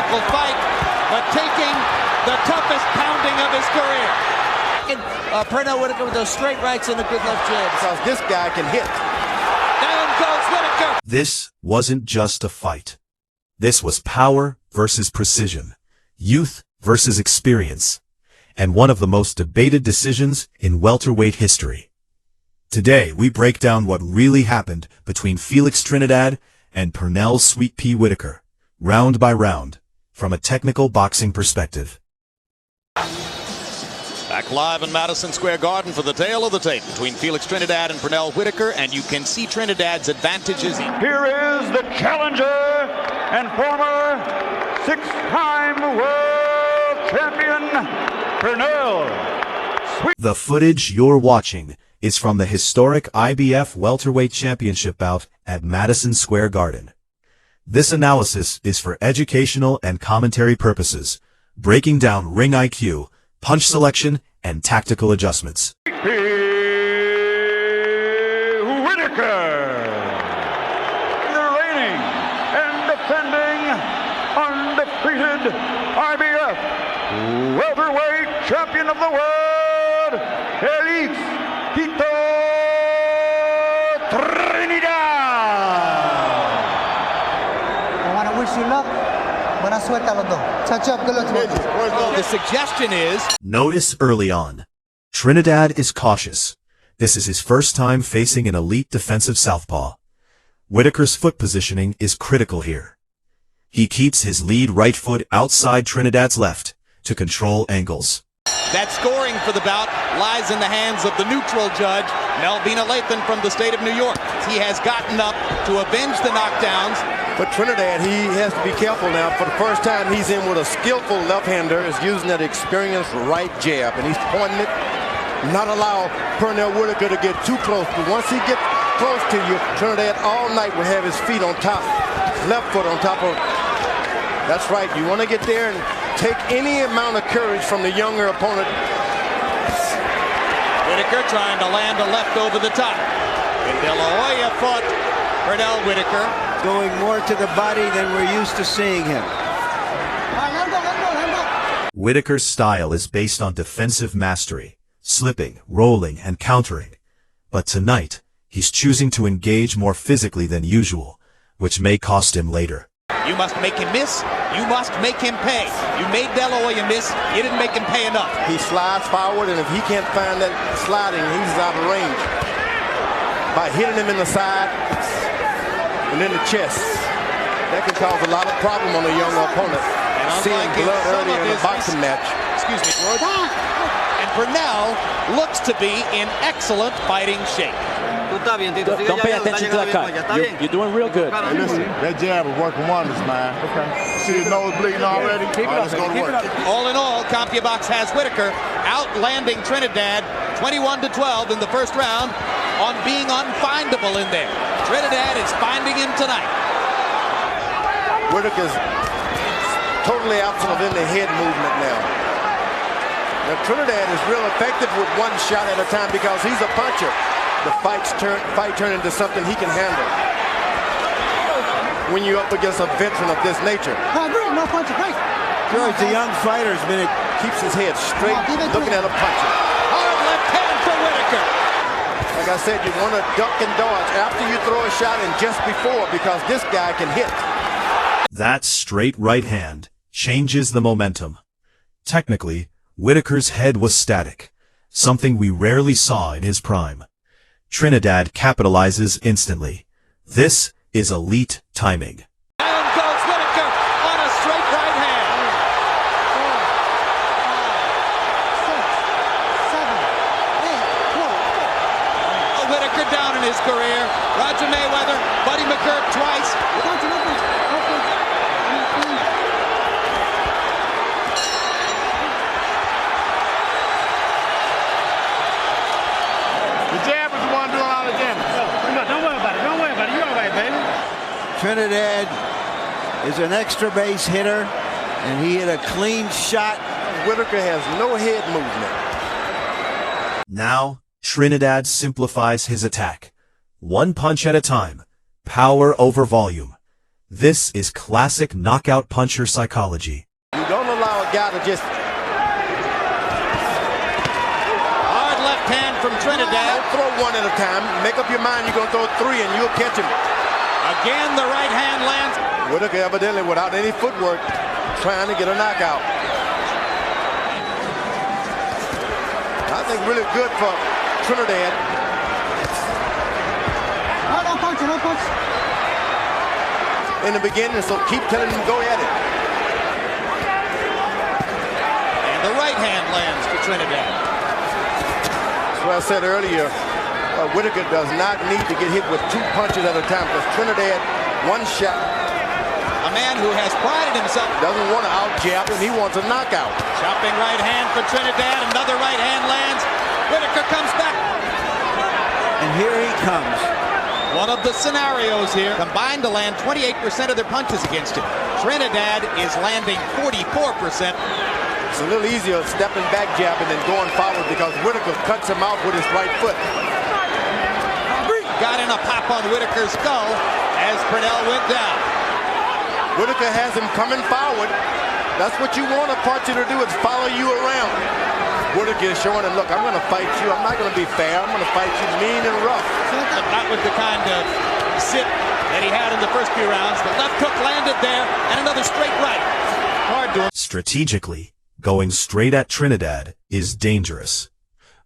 physical fight, but taking the toughest pounding of his career. Pernell Whitaker with those straight rights and a good left jab. Because this guy can hit. Down goes Whitaker. This wasn't just a fight. This was power versus precision, youth versus experience, and one of the most debated decisions in welterweight history. Today, we break down what really happened between Felix Trinidad and Pernell Sweet Pea Whitaker, round by round, from a technical boxing perspective. Back live in Madison Square Garden for the tale of the tape between Felix Trinidad and Pernell Whitaker, and you can see Trinidad's advantages. Here is the challenger and former six-time world champion, Pernell. The footage you're watching is from the historic IBF Welterweight Championship bout at Madison Square Garden. This analysis is for educational and commentary purposes, breaking down ring IQ, punch selection, and tactical adjustments. Whitaker, the reigning and defending undefeated IBF welterweight champion of the world, Felix Tito Trinidad. I want to wish you luck. Buena suerte a los dos. Touch up, good luck to both. The suggestion is... Notice early on, Trinidad is cautious. This is his first time facing an elite defensive southpaw. Whitaker's foot positioning is critical here. He keeps his lead right foot outside Trinidad's left to control angles. That scoring for the bout lies in the hands of the neutral judge, Melvina Lathan from the state of New York. He has gotten up to avenge the knockdowns. For Trinidad, he has to be careful now. For the first time, he's in with a skillful left-hander, is using that experienced right jab, and he's pointing it, not allow Pernell Whitaker to get too close. But once he gets close to you, Trinidad all night will have his feet on top, left foot on top of. That's right. You want to get there and take any amount of courage from the younger opponent. Whitaker trying to land a left over the top. And De La Hoya fought Pernell Whitaker. Going more to the body than we're used to seeing him. Whitaker's style is based on defensive mastery, slipping, rolling, and countering. But tonight, he's choosing to engage more physically than usual, which may cost him later. You must make him miss. You must make him pay. You made De La Hoya miss. You didn't make him pay enough. He slides forward, and if he can't find that sliding, he's out of range. By hitting him in the side and in the chest, that can cause a lot of problem on a young opponent. And seeing blood earlier in the boxing match. Excuse me, George. And Pernell looks to be in excellent fighting shape. Don't pay attention to that cut. You're doing real good. Hey, listen, that jab is working wonders, man. Okay. See his nose bleeding already? Keep it up, let's go to work. All in all, CompuBox has Whitaker outlanding Trinidad 21-12 in the first round on being unfindable in there. Trinidad is finding him tonight. Whitaker's totally absent of any head movement now. Now Trinidad is real effective with one shot at a time because he's a puncher. The fight turn into something he can handle. When you're up against a veteran of this nature. No punch, right? George, the young fighter's minute keeps his head straight, looking at a puncher. Hard left hand for Whitaker. Like I said, you want to duck and dodge after you throw a shot and just before, because this guy can hit. That straight right hand changes the momentum. Technically, Whitaker's head was static, something we rarely saw in his prime. Trinidad capitalizes instantly. This is elite timing. Down goes Whitaker on a straight right hand. 4, 5, 6, 7, 8, 12. Whitaker down in his career. Roger Mayweather, Buddy McGirt twice. Trinidad is an extra base hitter, and he hit a clean shot. Whitaker has no head movement. Now, Trinidad simplifies his attack. One punch at a time, power over volume. This is classic knockout puncher psychology. You don't allow a guy to just Hard left hand from Trinidad. don't throw one at a time. Make up your mind you're going to throw three and you'll catch him. Again, the right hand lands. Whitaker evidently without any footwork trying to get a knockout. I think really good for Trinidad. No punch, no punch. In the beginning, so keep telling him go at it. And the right hand lands to Trinidad. That's what I said earlier. Whitaker does not need to get hit with two punches at a time because Trinidad, one shot. A man who has prided himself. Doesn't want to out-jab him. He wants a knockout. Chopping right hand for Trinidad. Another right hand lands. Whitaker comes back. And here he comes. One of the scenarios here. Combined to land 28% of their punches against him. Trinidad is landing 44%. It's a little easier stepping back jabbing than going forward because Whitaker cuts him out with his right foot. Got in a pop on Whitaker's skull as Pernell went down. Whitaker has him coming forward. That's what you want a puncher to do, is follow you around. Whitaker is showing him, look, I'm going to fight you. I'm not going to be fair. I'm going to fight you mean and rough. But not with the kind of sit that he had in the first few rounds. The left hook landed there and another straight right. Hard to him. Strategically, going straight at Trinidad is dangerous.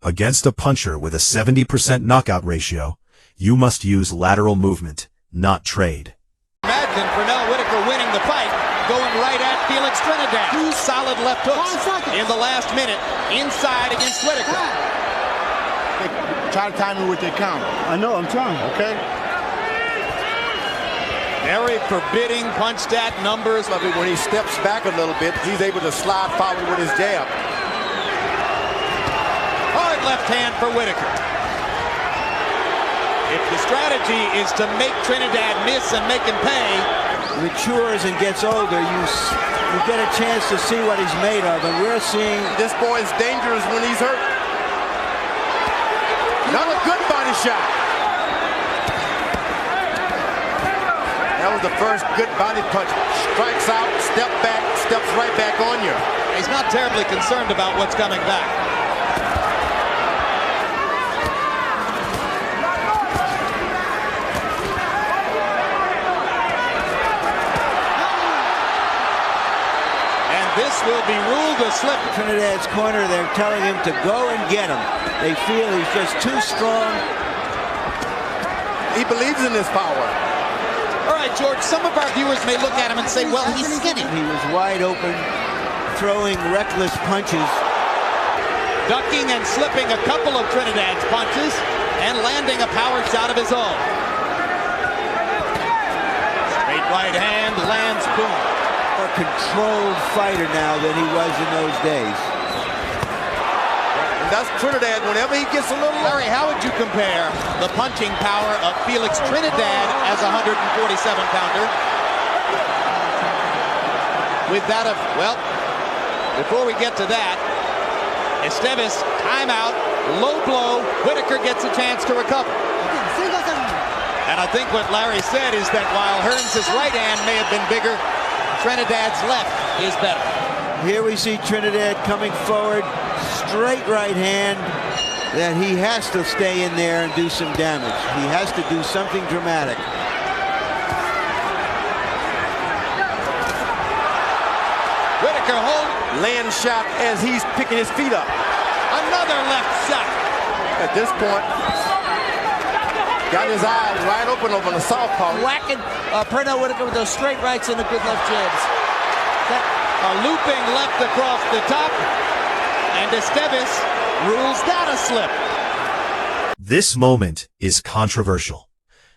Against a puncher with a 70% knockout ratio, you must use lateral movement, not trade. Imagine Pernell Whitaker winning the fight, going right at Felix Trinidad. Two solid left hooks in the last minute, inside against Whitaker. Try to time me with their counter. I know, I'm trying, okay? Very forbidding punch stat numbers. Love it when he steps back a little bit, he's able to slide forward with his jab. Hard left hand for Whitaker. If the strategy is to make Trinidad miss and make him pay, Matures and gets older, you get a chance to see what he's made of, and we're seeing This boy is dangerous when he's hurt. Another good body shot. That was the first good body punch. Strikes out, step back, steps right back on you. he's not terribly concerned about what's coming back. This will be ruled a slip. Trinidad's corner, they're telling him to go and get him. They feel he's just too strong. He believes in his power. All right, George, some of our viewers may look at him and say, well, he's skinny. He was wide open, throwing reckless punches. Ducking and slipping a couple of Trinidad's punches and landing a power shot of his own. Straight right hand lands, boom. More controlled fighter now than he was in those days. And that's Trinidad whenever he gets a little... Larry, how would you compare the punching power of Felix Trinidad as a 147-pounder with that of, well, before we get to that, Esteves, timeout, low blow, Whitaker gets a chance to recover. And I think what Larry said is that while Hearns' right hand may have been bigger, Trinidad's left is better. Here we see Trinidad coming forward, straight right hand, that he has to stay in there and do some damage. He has to do something dramatic. Whitaker hold. Land shot as he's picking his feet up. Another left shot. At this point, got his eyes wide open over the southpaw. Whacking Pernell Whitaker with those straight rights and the good left jabs. A looping left across the top, and Esteves rules that a slip. This moment is controversial.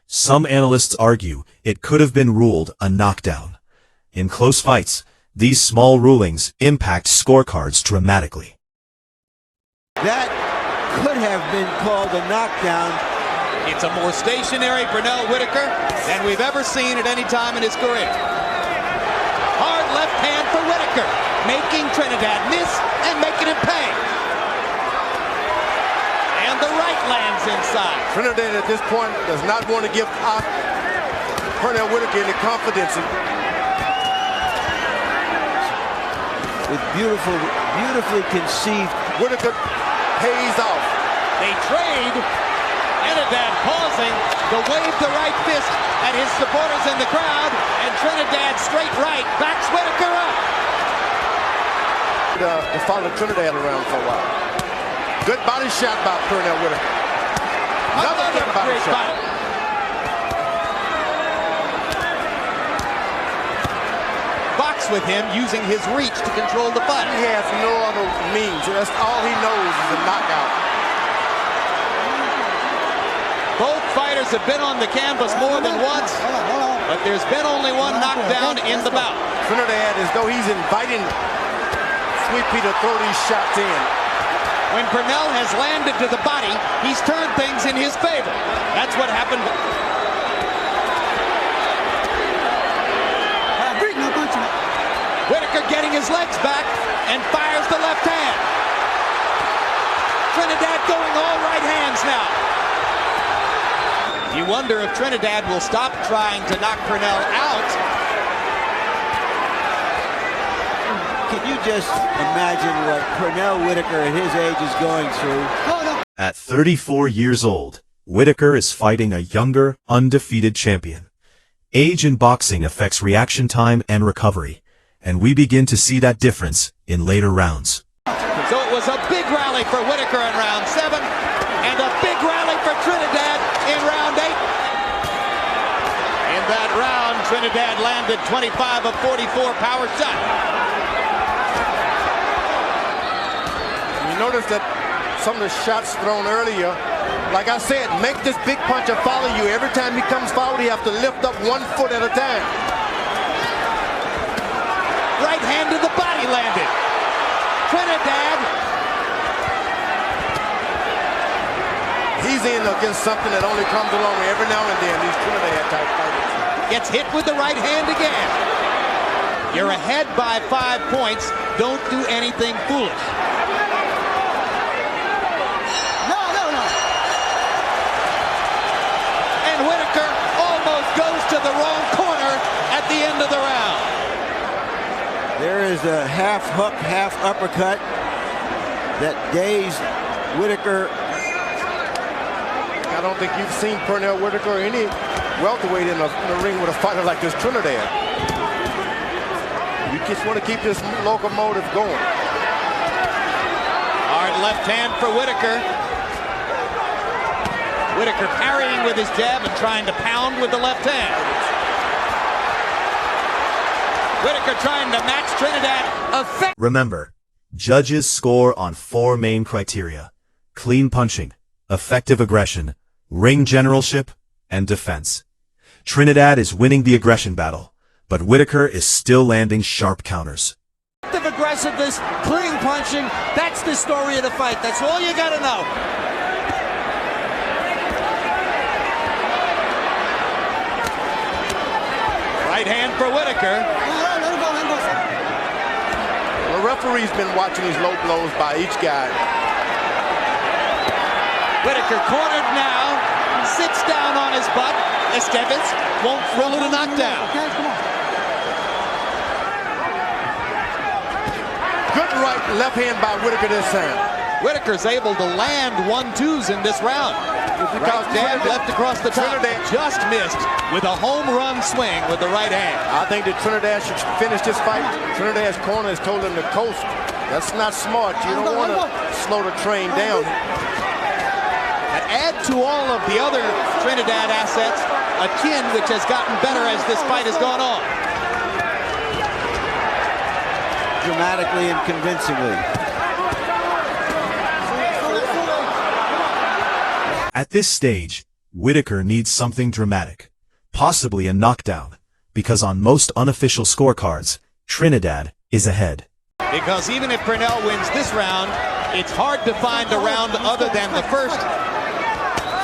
Some analysts argue it could have been ruled a knockdown. In close fights, these small rulings impact scorecards dramatically. That could have been called a knockdown. It's a more stationary Pernell Whitaker than we've ever seen at any time in his career. Hard left hand for Whitaker, making Trinidad miss and making him pay. And the right lands inside. Trinidad at this point does not want to give up. Pernell Whitaker any confidence. With beautifully conceived. Whitaker pays off. They trade. Trinidad pausing to wave the right fist at his supporters in the crowd, and Trinidad straight right backs Whitaker up. To follow Trinidad around for a while. Good body shot by Pernell Whitaker. Another good body shot. Box with him using his reach to control the fight. He has no other means. That's all he knows is a knockout. Both fighters have been on the canvas more than once, but there's been only one knockdown in the bout. Trinidad, as though he's inviting Sweet Pea to throw these shots in. When Pernell has landed to the body, he's turned things in his favor. That's what happened. Whitaker getting his legs back and fires the left hand. Trinidad going all right hands now. You wonder if Trinidad will stop trying to knock Pernell out. Can you just imagine what Pernell Whitaker at his age is going through? At 34 years old, Whitaker is fighting a younger, undefeated champion. Age in boxing affects reaction time and recovery, and we begin to see that difference in later rounds. So it was a big rally for Whitaker in round 7, and a big rally for Trinidad in round 8. In that round, Trinidad landed 25 of 44 power shots. You notice that some of the shots thrown earlier, like I said, make this big puncher follow you. Every time he comes forward, you have to lift up 1 foot at a time. Right hand to the body landed. Trinidad. He's in against something that only comes along every now and then, these Trinidad type fighters. Gets hit with the right hand again. You're ahead by 5 points. Don't do anything foolish. And Whitaker almost goes to the wrong corner at the end of the round. There is a half hook, half uppercut that dazed Whitaker. I don't think you've seen Pernell Whitaker or any welterweight in the ring with a fighter like this Trinidad. You just want to keep this locomotive going. Hard left hand for Whitaker. Whitaker parrying with his jab and trying to pound with the left hand. Whitaker trying to match Trinidad. Remember, judges score on 4 main criteria: clean punching, effective aggression, ring generalship, and defense. Trinidad is winning the aggression battle, but Whitaker is still landing sharp counters. Effective aggressiveness, clean punching, that's the story of the fight. That's all you gotta know. Right hand for Whitaker. The referee's been watching these low blows by each guy. Whitaker cornered now, sits down on his butt. Esteves won't thrill it a knockdown. Good right, left hand by Whitaker this time. Whitaker's able to land 1-2s in this round. Right jab left across the top. Trinidad just missed with a home run swing with the right hand. I think that Trinidad should finish this fight. Trinidad's corner has told him to coast. That's not smart. You don't want to slow the train down. And add to all of the other Trinidad assets a chin which has gotten better as this fight has gone on. Dramatically and convincingly. At this stage, Whitaker needs something dramatic, possibly a knockdown, because on most unofficial scorecards, Trinidad is ahead. Because even if Pernell wins this round, it's hard to find a round other than the first.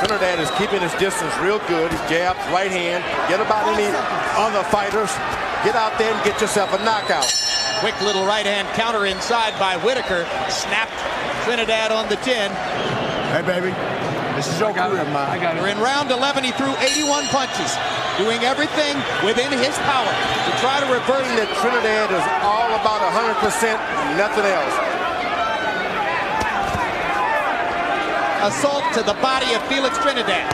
Trinidad is keeping his distance real good. His jabs, right hand. Get about any other fighters. Get out there and get yourself a knockout. Quick little right hand counter inside by Whitaker. Snapped Trinidad on the chin. Hey, baby. This is your career, man. We're in round 11. He threw 81 punches. doing everything within his power to try to reverse that Trinidad is all about 100%, nothing else. Assault to the body of Felix Trinidad.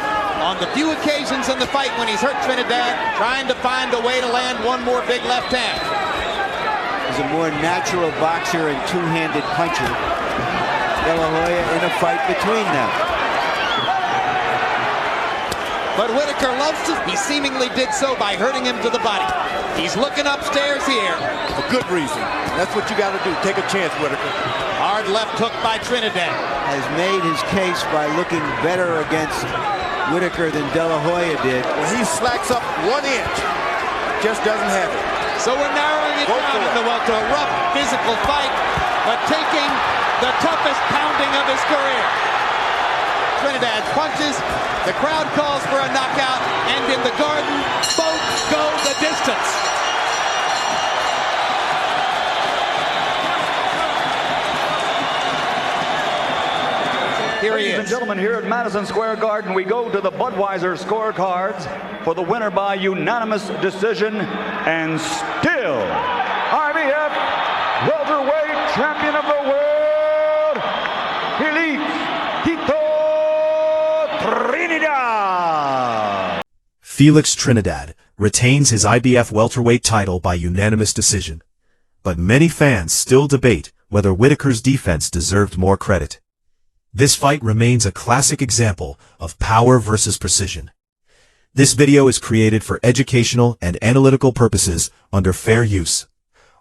On the few occasions in the fight when he's hurt Trinidad, trying to find a way to land one more big left hand. He's a more natural boxer and two-handed puncher. De La Hoya in a fight between them. But Whitaker loves to, he seemingly did so by hurting him to the body. He's looking upstairs here. For good reason. That's what you got to do. Take a chance, Whitaker. Hard left hook by Trinidad. Has made his case by looking better against Whitaker than De La Hoya did. When he slacks up 1 inch, just doesn't have it. So we're narrowing it down in the welter. A rough physical fight, but taking the toughest pounding of his career. Trinidad punches, the crowd calls for a knockout, and in the Garden, both go the distance. Here he Ladies is. and gentlemen, here at Madison Square Garden, we go to the Budweiser scorecards for the winner by unanimous decision, and still IBF welterweight champion of the world, Felix Tito Trinidad. Felix Trinidad retains his IBF welterweight title by unanimous decision. But many fans still debate whether Whitaker's defense deserved more credit. This fight remains a classic example of power versus precision. This video is created for educational and analytical purposes under fair use.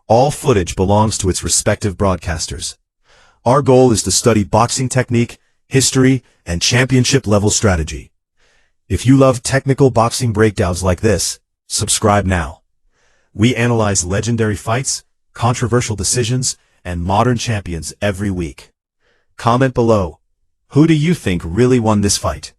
All footage belongs to its respective broadcasters. Our goal is to study boxing technique, history, and championship-level strategy. If you love technical boxing breakdowns like this, subscribe now. We analyze legendary fights, controversial decisions, and modern champions every week. Comment below. Who do you think really won this fight?